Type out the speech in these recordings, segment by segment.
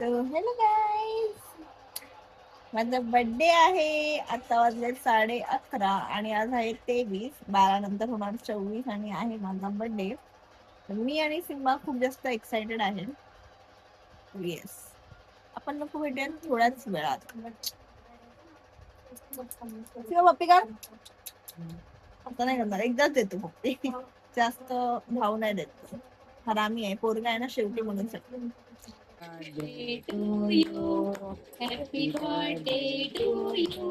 Hello guys, माझा birthday आहे. आता वाजले 11:30 आणि आज आहे 23. 12 नंतर होणार 24 आणि आहे माझा बर्थडे. मी आणि सिम्बा खूप जास्त एक्साइटेड आहे. येस, आपण नको भेटूया थोड्याच वेळात. सिम्बा पप्पी का आता नाही करणार, एकदाच देतो पप्पी. जास्त भाव नाही देत. हरामी आहे, पोरगा आहे ना शेवटी म्हणून सगळं. Birthday to you. Happy birthday to you.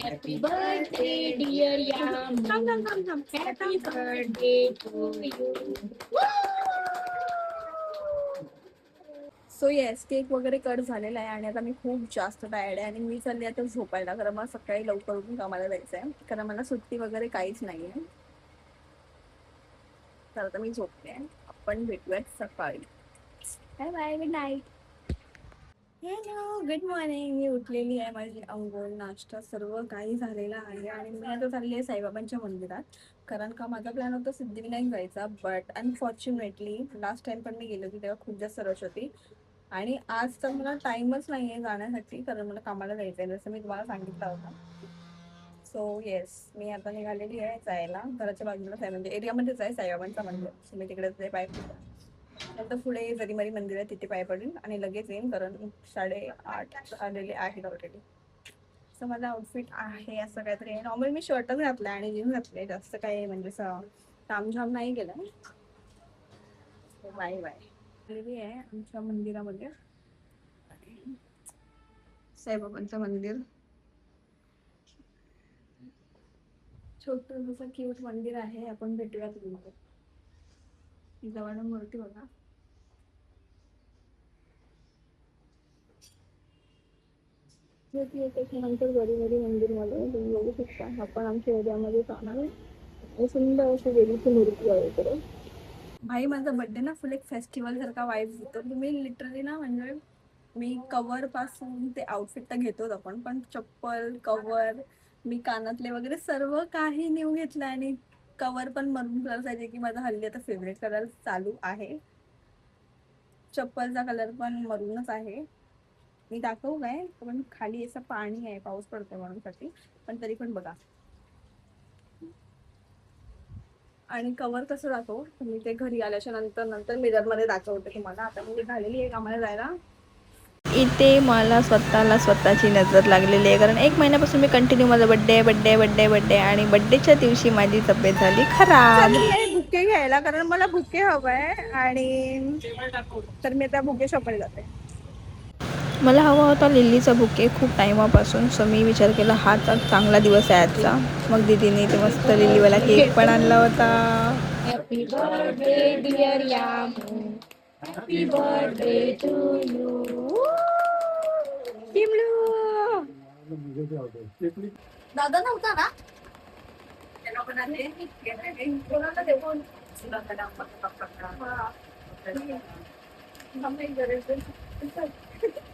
Happy birthday, dear Yam. Happy birthday to you. So yes, cake वगैरे कट झालेला आहे आणि आता मी खूप जास्त टायर्ड आहे आणि मी चालली आता झोपायला. कारण मला सकाळी लवकर उठून कामाला जायचं आहे, कारण मला सुट्टी वगैरे काहीच नाही आहे. तर आता मी झोपते आहे. आपण भेटूयात सकाळी. Bye bye, good night. Hello, good morning. मी उठलेली आहे. माझी अंघोळ, नाश्ता सर्व काही झालेला आहे आणि मी आता चालली आहे साईबाबांच्या मंदिरात. कारण का माझा प्लॅन होता सिद्धिविनायक जायचा, बट अनफॉर्च्युनेटली लास्ट टाइम पण मी गेली होती तेव्हा खूप जास्त रश होती आणि आज तर मला टाइमच नाही आहे जाण्यासाठी, कारण मला कामाला जायचं आहे जसं मी तुम्हाला सांगितलं होतं. सो येस, मी आता निघालेली आहे जायला. घराच्या बाजूलाच आहे, म्हणजे एरियामध्येच आहे साईबाबांचं मंदिर. सो मी तिकडे ते पाय नंतर पुढे जरीमारी मंदिर आहे, तिथे पाय पडेल आणि लगेच येईन, कारण 8:30 आलेले आहेत ऑलरेडी. सो माझा आउटफिट आहे असं काहीतरी. नॉर्मल मी शर्टच घातलाय आणि जीन्स घातले, जास्त काही म्हणजे तामझाम नाही केलं. Bye bye. आलेली आहे आमच्या मंदिरामध्ये, साईबाबांचं मंदिर. छोटं जसं क्यूट मंदिर आहे. आपण भेटूयात नंतर. जवळ मूर्ती बघा. त्याच्यानंतर गरीबरी मंदिरमध्ये तुम्ही बघू शकता. आपण आमच्या एरियामध्ये जाणार. सुंदर अशी देवीची मूर्ती आहे इकडे. भाई, माझा बर्थडे ना फुल एक फेस्टिवल सारखा वाईब देतो. तुम्ही लिटरली ना, म्हणजे मी कवर पासून ते आउटफिट तर घेतोच आपण, पण चप्पल, कवर, मी कानातले वगैरे सर्व काही न्यू घेतलं आणि कवर पण मरून कलर आहे, की माझा हल्ली आता फेवरेट कलर चालू आहे. चप्पलचा कलर पण मरूनच आहे. मी दाखवू काय, पण खाली असं पाणी आहे, पाऊस पडतोय म्हणून साठी, पण तरी पण बघा. आणि कवर कसं दाखवू तुम्ही ते घरी आल्याच्या नंतर मिरर मध्ये दाखवते तुम्हाला. आता मी घालेली आहे कामाला जायला. इथे मला स्वतःची नजर लागलेली आहे, कारण 1 महिन्यापासून मी कंटिन्यू माझा बड्डे आणि बड्डेच्या दिवशी माझी तब्येत झाली खराब. बुके घ्यायला, कारण मला बुके हवाय आणि तर मी आता बुके शॉपमध्ये जाते. मला हवा होता लिलीचा बुके खूप टाइमापासून. सो मी विचार केला हा तर चांगला दिवस आहे आजचा. मग दीदीने ते मस्त लिलीवाला केक पण आणला होता. Happy birthday, dear Yam. Happy birthday to you. दादा नव्हता ना?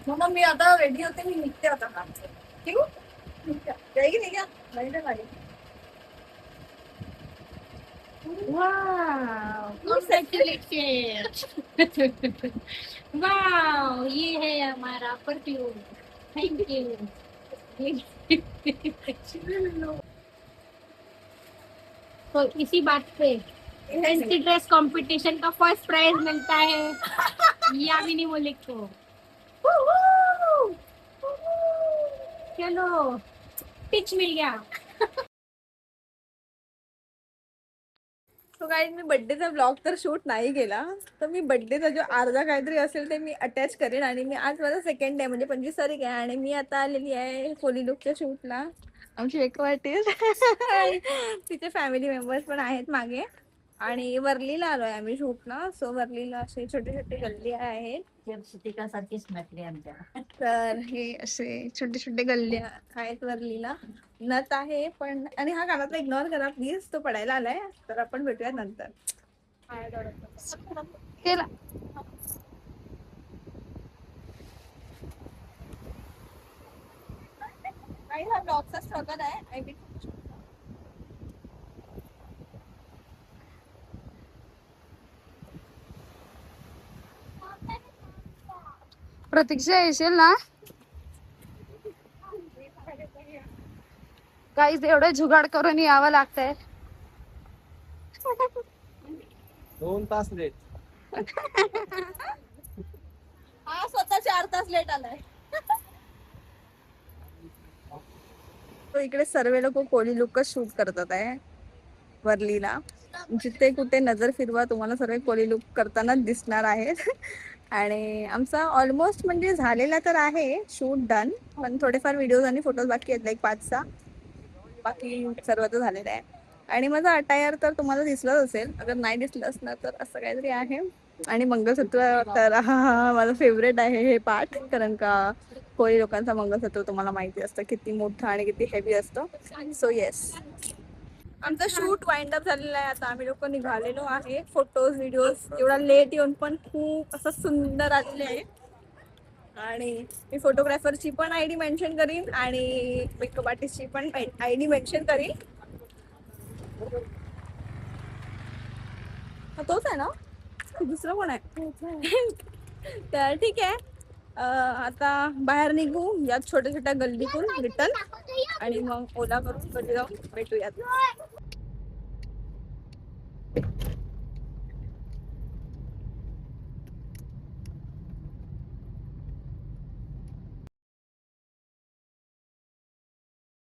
मग मी आता रेडी होते, मी निघते आता. ठेवू? जाएगी नहीं क्या? नहीं ना गाड़ी. Wow, congratulations. Wow, ये है हमारा परफ्यूम. Thank you. तो इसी बात पे फैंसी ड्रेस कंपटीशन का फर्स्ट प्राइज मिलता है यामिनी मलिक को. चलो, टिच मिल गया. तो काही मी बर्थडेचा ब्लॉग तर शूट नाही केला, तर मी बर्थडेचा जो अर्धा काहीतरी असेल ते मी अटॅच करेन. आणि मी आज माझा सेकंड डे, म्हणजे 25 तारीख आहे आणि मी आता आलेली आहे होली लुकच्या शूटला. आमची एक तिचे फॅमिली मेंबर्स पण आहेत मागे. आणि वर्लीला आलोय आम्ही शूटला. सो वर्लीला असे छोटे छोटे गल्ली आहेत. तर हे असे छोटे छोटे गल्ल्या आहेत वर्लीला. नथ आहे पण, आणि हा कानातला इग्नोर करा प्लीज, तो पडायला आलाय. तर आपण भेटूया नंतर. केला. आणि हा ब्लॉगचा स्ट्रगल आहे. आय मीन प्रतीक्षा येशील ना? काहीच एवढं जुगाड करून यावं लागतंय. 2 तास लेट. हा स्वतः 4 तास लेट आलाय. तो इकडे सर्व लोक कोली लुकच शूट करतात आहे वरलीला. जिथे कुठे नजर फिरवा तुम्हाला सर्व कोली लुक करताना दिसणार आहेत. आणि आमचा ऑलमोस्ट म्हणजे झालेला तर आहे शूट डन, पण थोडेफार व्हिडिओज आणि फोटोज बाकी आहेत, लाईक 5-6. बाकी सर्व तर झालेलं आहे. आणि माझा अटायर तर तुम्हाला दिसलंच असेल, अगर नाही दिसलं असणार तर असं काहीतरी आहे. आणि मंगळसूत्र तर हा माझं फेवरेट आहे हे पार्ट, कारण का कोळी लोकांचा मंगळसूत्र तुम्हाला माहिती असतं किती मोठं आणि किती हेवी असतं. सो येस, आमचं शूट वाइंड अप झालेलं आहे. आता आम्ही लोक निघालेलो आहे. फोटोज व्हिडिओज एवढा लेट येऊन पण खूप असं सुंदर आलेले आहे. आणि मी फोटोग्राफरची पण आयडी मेन्शन करीन आणि मेकअप आर्टिस्टची पण आयडी मेन्शन करीन. तोच आहे ना, दुसरं कोण आहे? तर ठीक आहे, आता बाहेर निघू या छोट्या छोट्या गल्लीतून रिटर्न, आणि मग ओला करून घरी जाऊन भेटूयात.